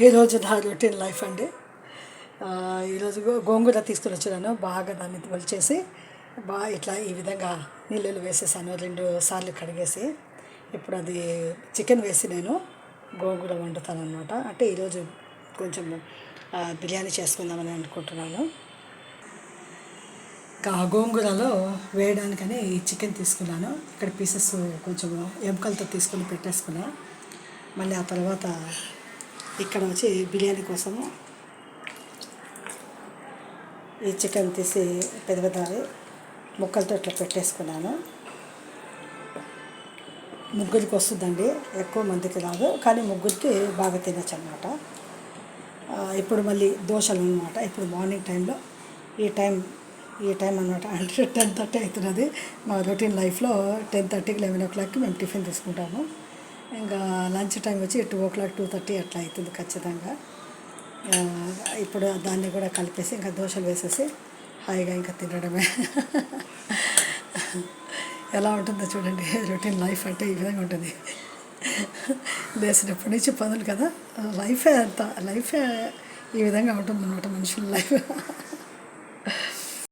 ఈరోజు నా routine life అండి. ఈరోజు గోంగూర తీసుకుని వచ్చాను. బాగా దాన్ని ఒలిచేసి బాగా ఇట్లా ఈ విధంగా నీళ్ళు వేసేసాను 2 సార్లు కడిగేసి. ఇప్పుడు అది చికెన్ వేసి నేను గోంగూర వండుతాను అనమాట. అంటే ఈరోజు కొంచెం బిర్యానీ చేసుకుందామని అనుకుంటున్నాను. ఇంకా గోంగూరలో వేయడానికని ఈ చికెన్ తీసుకున్నాను. ఇక్కడ పీసెస్ కొంచెం ఎముకలతో తీసుకొని పెట్టేసుకున్నా. మళ్ళీ ఆ తర్వాత ఇక్కడ వచ్చి బిర్యానీ కోసము ఈ చికెన్ తీసి పెద్ద పెద్ద ముక్కలతో ఇట్లా పెట్టేసుకున్నాను. ముగ్గురికి వస్తుందండి, ఎక్కువ మందికి రాదు, కానీ ముగ్గురికి బాగా తినచ్చు అనమాట. ఇప్పుడు మళ్ళీ దోశలు అనమాట. ఇప్పుడు మార్నింగ్ టైంలో ఈ టైం అనమాట. అంటే 10:30 అవుతున్నది. మా రొటీన్ లైఫ్లో 10:30కి 11 మేము టిఫిన్ తీసుకుంటాము. ఇంకా లంచ్ టైం వచ్చి 2 o'clock 2:30 అట్లా అవుతుంది ఖచ్చితంగా. ఇప్పుడు దాన్ని కూడా కలిపేసి ఇంకా దోశలు వేసేసి హాయిగా ఇంకా తినడమే. ఎలా ఉంటుందో చూడండి, రొటీన్ లైఫ్ అంటే ఈ విధంగా ఉంటుంది. లేచినప్పటి నుంచి పనులు కదా, లైఫే ఈ విధంగా ఉంటుందన్నమాట మనుషుల లైఫ్.